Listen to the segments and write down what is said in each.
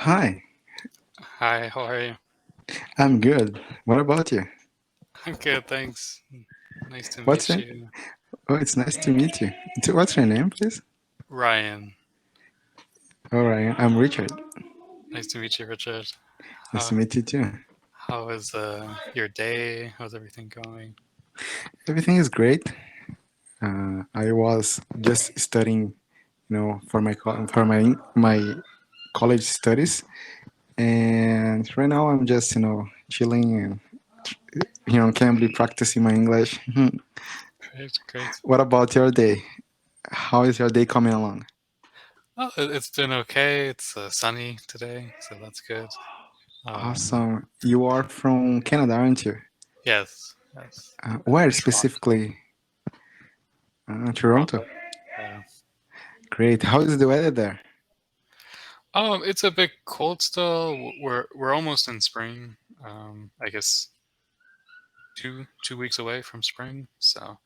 Hi, Hi, how are you? I'm good. What about you? I'm good, thanks. Nice to What's meet your... you. Oh, it's nice to meet you. What's your name, please? Ryan, All right, I'm Richard. nice to meet you, Richard. Nice How to meet you too. how is your day? How's everything going? Everything is great. I was just studying, for my college studies, and right now I'm just, chilling and here on Cambly practicing my English. Great, great. What about your day? How is your day coming along? Oh, it's doing okay. It's sunny today, so that's good. Um, Awesome. You are from Canada, aren't you? yes, yes. Where Toronto, specifically? Toronto. Toronto. Yeah. Great. How is the weather there? It's a bit cold still. We're almost in spring. I guess two weeks away from spring. So,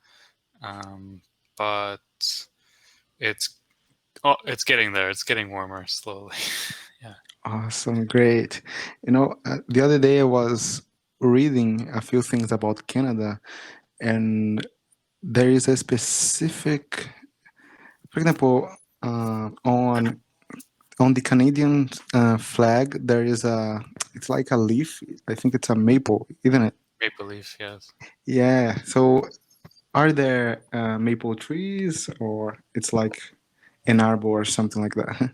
um, but it's it's getting there. It's getting warmer slowly. Yeah. Awesome. Great. The other day I was reading a few things about Canada, and there is a specific, for example, on the Canadian flag, there is it's like a leaf. I think it's a maple, isn't it? Maple leaf, yes. Yeah. So are there maple trees, or it's like an arbor or something like that?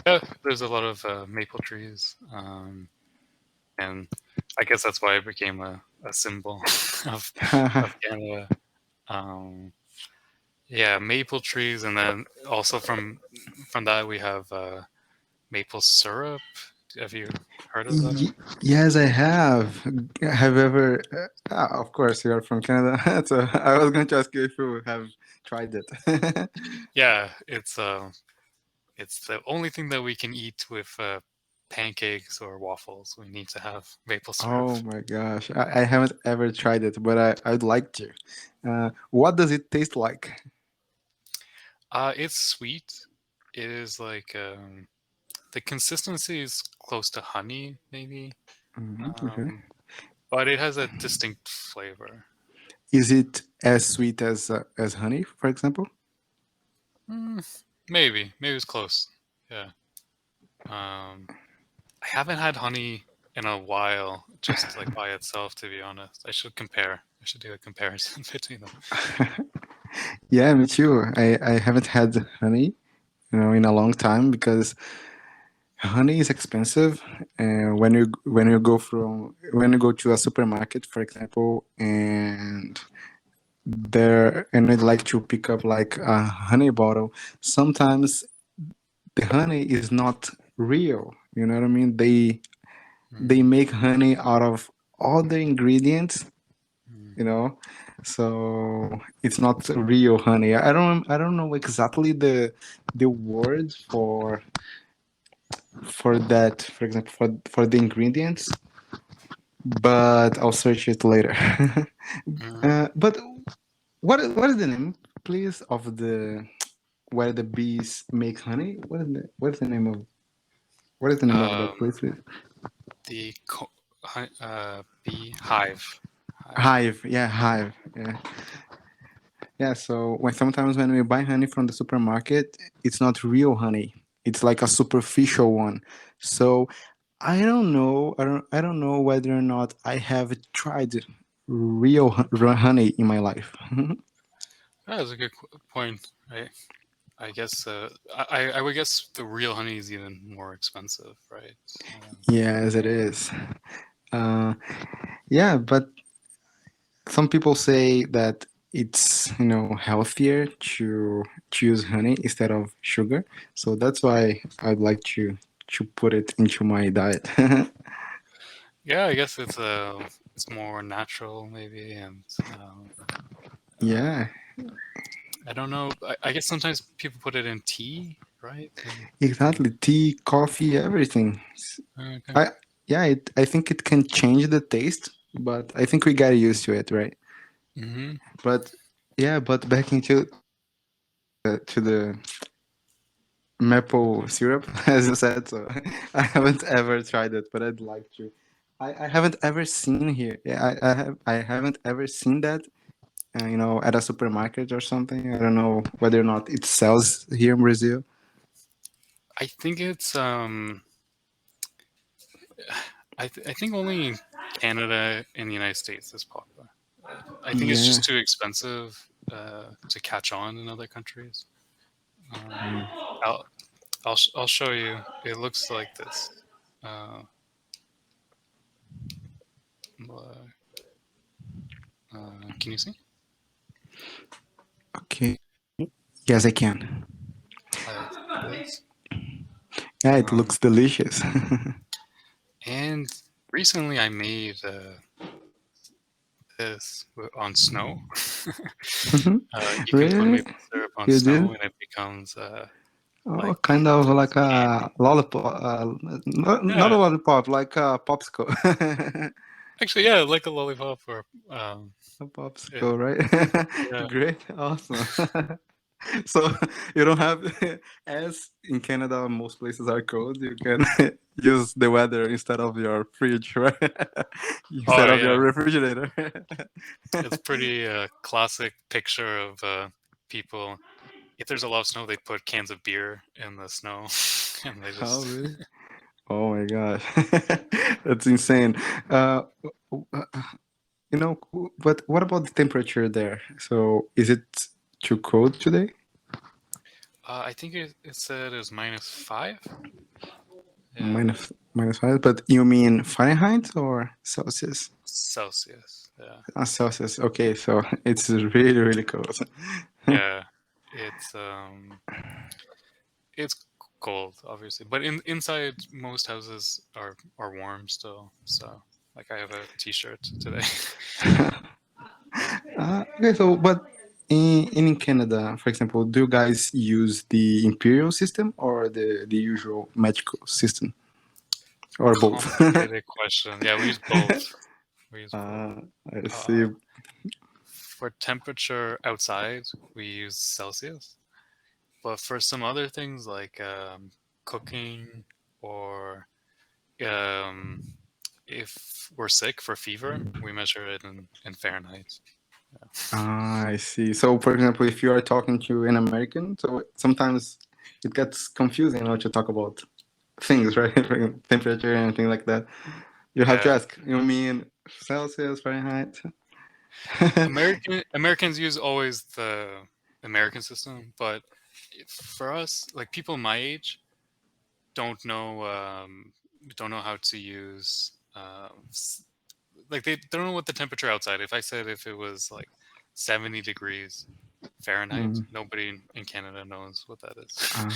Yeah, there's a lot of maple trees, and I guess that's why it became a symbol of of Canada. Um, yeah, maple trees, and then also from that we have maple syrup. Have you heard of that? Yes, I have. Have you ever? Of course, you are from Canada, so I was going to ask you if you have tried it. Yeah, it's the only thing that we can eat with pancakes or waffles. We need to have maple syrup. Oh my gosh, I haven't ever tried it, but I'd like to. What does it taste like? It's sweet. It is like the consistency is close to honey, maybe, Okay. um, but it has a distinct flavor. Is it as sweet as honey, for example? Mm, maybe it's close. Yeah. Um, I haven't had honey in a while, just like by itself, to be honest. I should compare. I should do a comparison between them. Yeah, me too. I haven't had honey, in a long time because honey is expensive, and when you go to a supermarket, for example, and I'd like to pick up like a honey bottle. Sometimes the honey is not real. You know what I mean? They Mm, make honey out of all the ingredients. mm, You know, so it's not real honey. I don't know exactly the word for that. For example, for the ingredients, but I'll search it later. mm. But what is the name, please, of the where the bees make honey? What is the name of that Um, place, please? the bee hive. Hive. Hive. Yeah, hive. Yeah, yeah. So sometimes when we buy honey from the supermarket, it's not real honey. It's like a superficial one. So I don't know whether or not I have tried real honey in my life. That's a good point. I guess I would guess the real honey is even more expensive, right? Yes, it is. Uh, yeah, but some people say that it's healthier to choose honey instead of sugar. So that's why I'd like to put it into my diet. Yeah, I guess it's more natural maybe, and Yeah, I don't know. I guess sometimes people put it in tea, right? And exactly. Tea, coffee, everything. okay. I yeah, I think it can change the taste, but I think we got used to it, right? Hmm. But yeah, but back into to the maple syrup, as you said. So I haven't ever tried it, but I'd like to. I haven't ever seen here. Yeah, I haven't ever seen that. At a supermarket or something. I don't know whether or not it sells here in Brazil. I think it's I think only in Canada and the United States is popular. I think it's Yeah. just too expensive to catch on in other countries. I'll I'll show you. It looks like this. Uh, can you see? Okay. Yes, I can. Like this. Yeah, it Um, looks delicious. and recently I made this on snow. You can put Really? maple syrup on You snow did? and it becomes Oh, like kind of like candy. a lollipop. Not a Yeah, lollipop, like a popsicle. actually, yeah, like a lollipop or A it, popsicle, right? yeah. Great, awesome. So you don't have, as in Canada, most places are cold. You can use the weather instead of your fridge, right? Oh Instead of your yeah, refrigerator. it's pretty classic picture of people. If there's a lot of snow, they put cans of beer in the snow, and they Oh, just really? Oh my gosh, that's insane. Uh, w- uh, but what about the temperature there? So is it too cold today? I think it said it was -5. Yeah, Minus 5, but you mean Fahrenheit or Celsius? Celsius. Yeah, Celsius. Okay, so it's really, really cold. yeah. It's it's cold, obviously, but inside most houses are warm still. So, like, I have a T-shirt today. Okay, so but in Canada, for example, do you guys use the imperial system or the usual magical system or both? Complicated question. Yeah, we use both. We use both. I see. Uh, for temperature outside, we use Celsius. But for some other things like cooking or um, if we're sick for fever, we measure it in Fahrenheit. I see. So, for example, if you are talking to an American, so sometimes it gets confusing to talk about things, right? Temperature and things like that. You have to Yeah, ask, you mean Celsius, Fahrenheit? Americans use always the American system, but for us, like people my age, don't know don't know how to use like they don't know what the temperature outside. If I said if it was like 70 degrees Fahrenheit, Mm. nobody in Canada knows what that is. Uh,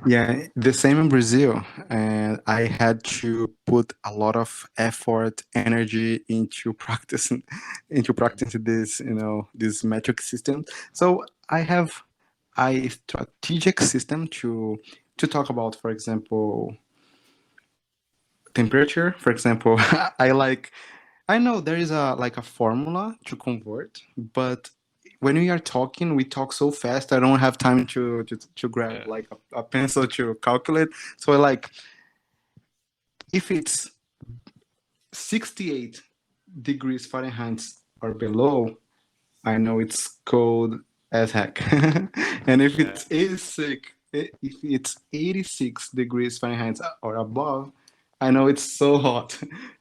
yeah, the same in Brazil. And I had to put a lot of effort, energy into practicing this, this metric system. So I have a strategic system to talk about, for example, temperature. For example, I know there is a formula to convert, but when we are talking, we talk so fast. I don't have time to grab Yeah, like a pencil to calculate. So like, if it's 68 degrees Fahrenheit or below, I know it's cold as heck. And if yeah, it's 86 degrees Fahrenheit or above, I know it's so hot.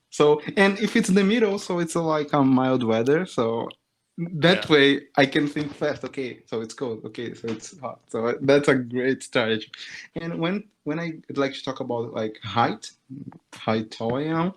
So, and if it's the middle, so it's like a mild weather. So that yeah, way I can think fast. Okay, so it's cold. Okay, so it's hot. So that's a great strategy. And when I like to talk about like height, how tall I am,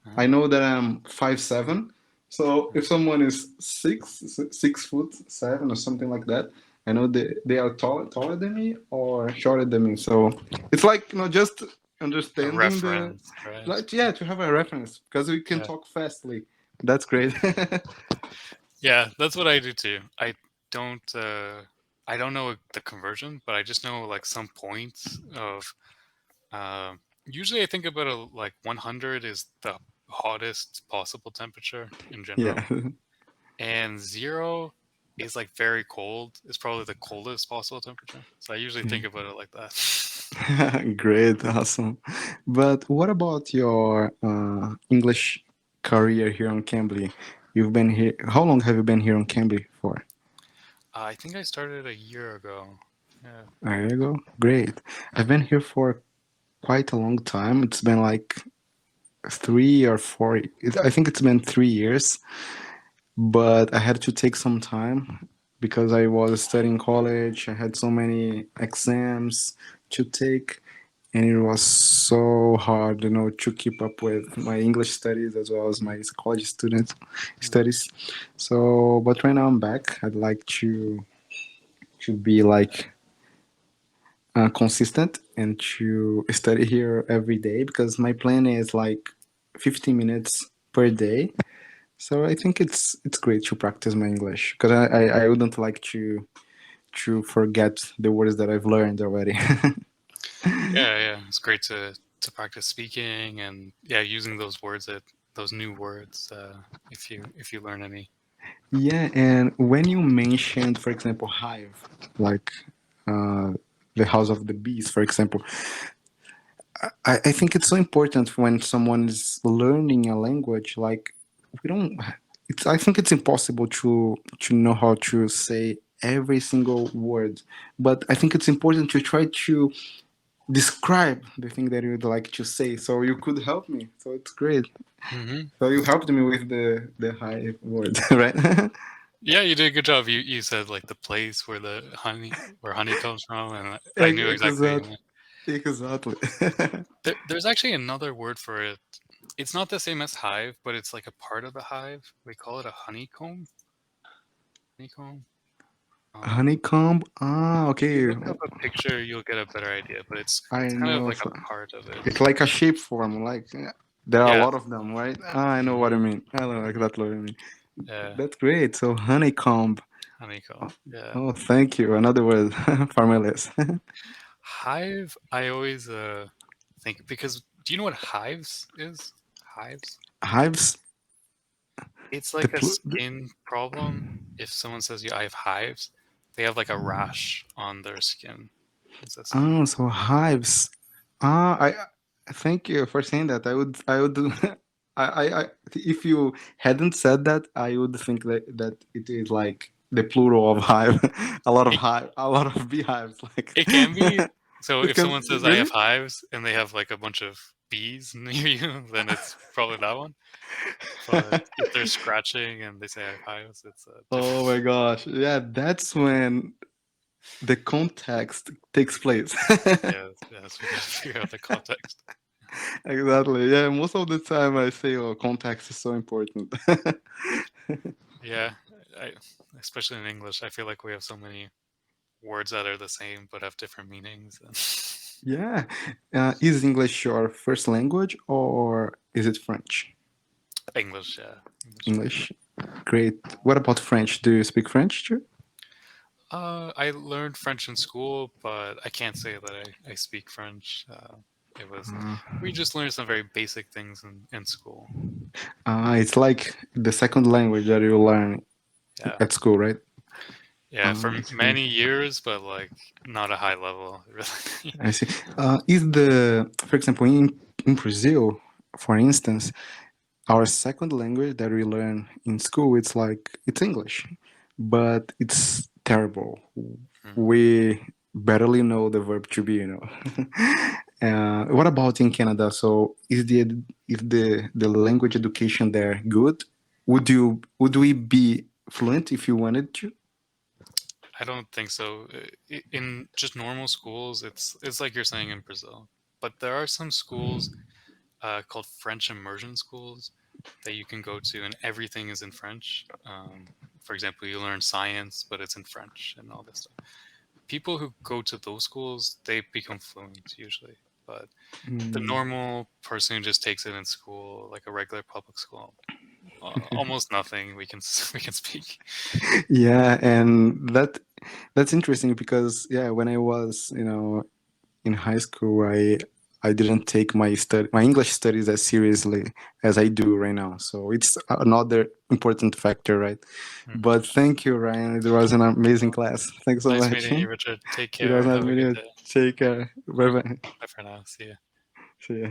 uh-huh. I know that I'm 5'7". So if someone is 6'7" or something like that, I know they are taller than me or shorter than me. So it's like just A understanding the, reference, right? like, yeah, to have a reference because we can Yeah, talk fastly. That's great. yeah, that's what I do too. Don't I don't know the conversion, but I just know like some points of uh, usually I think about like 100 is the hottest possible temperature in Yeah. general, and 0 is like very cold. It's probably the coldest possible temperature. So I usually think about it like that. Great, awesome. But what about your English career here on Cambly? You've been here. How long have you been here on Cambly for? I think I started a year ago. Yeah. There you go. Great. I've been here for quite a long time. It's been like 3 or 4. I think it's been 3 years, but I had to take some time because I was studying college. I had so many exams to take, and it was so hard, to keep up with my English studies as well as my college student Mhm. studies. So, but right now I'm back. I'd like to be like consistent and to study here every day because my plan is like 15 minutes per day. So I think it's great to practice my English because I wouldn't like to forget the words that I've learned already. Yeah. It's great to practice speaking and using those new words if you learn any. Yeah, and when you mentioned, for example, hive, like uh, the house of the bees, for example, I think it's so important when someone is learning a language. Like we don't, I think it's impossible to know how to say every single word, but I think it's important to try to describe the thing that you'd like to say. So you could help me. So it's great. Hmm. So you helped me with the hive word, right? Yeah, you did a good job. You said like the place where honey comes from, and I knew exactly what you Exactly. meant. Exactly. There's actually another word for it. It's not the same as hive, but it's like a part of the hive. We call it a honeycomb. Honeycomb. Um, Honeycomb. if you Okay. look up a picture, you'll get a better idea. But I it's kind of know. like So a part of it. it's like a shape form. Like there are a Yeah. lot of them, right? I know what Hmm. I mean. I know exactly what I mean. Yeah. That's great. So honeycomb. Honeycomb. Yeah. Oh, thank you. Another word for my list. Hive. I always think because do you know what hives is? Hives. Hives. It's The, like a pl- skin problem. If someone says I have hives, they have like a rash on their skin. It's a sign. Oh, so hives. Thank you for saying that. I would do. If you hadn't said that, I would think that it is like the plural of hive, It, a lot of beehives. Like it can be. So it if can someone says I have really. hives and they have like a bunch of bees near you, then it's probably that one. But if they're scratching and they say I have hives, it's Oh my different. gosh! Yeah, that's when the context takes place. Yes, we gotta figure out the context. Exactly. Yeah, most of the time I say, "Oh, context is so important." Yeah, I, especially in English, I feel like we have so many words that are the same but have different meanings. And Yeah. Is English your first language or is it French? English, yeah, English is English. Great. What about French? Do you speak French too? I learned French in school, but I can't say that I speak French. It was we just learned some very basic things in school. It's like the second language that you learn Yeah, at school, right? yeah, for I see. many years, but like not a high level, really. I see. For example, in Brazil, for instance, our second language that we learn in school, it's English, but it's terrible. Hmm. We barely know the verb to be. What about in Canada? So is the language education there good? Would we be fluent if you wanted to? I don't think so. In just normal schools, it's like you're saying in Brazil, but there are some schools called French immersion schools that you can go to, and everything is in French. For example, you learn science, but it's in French and all this stuff. People who go to those schools, they become fluent usually, but the Mm. normal person who just takes it in school, like a regular public school, almost nothing we can we can speak. Yeah, and that's interesting because yeah, when I was in high school, I didn't take my English studies as seriously as I do right now. So it's another important factor, right? Mhm. But thank you, Ryan. It was an amazing class. Thanks so Nice much. meeting you, Richard. Take It care. was nice Have a meeting good you. day. Take care. Bye bye. Bye for now. See ya. See ya.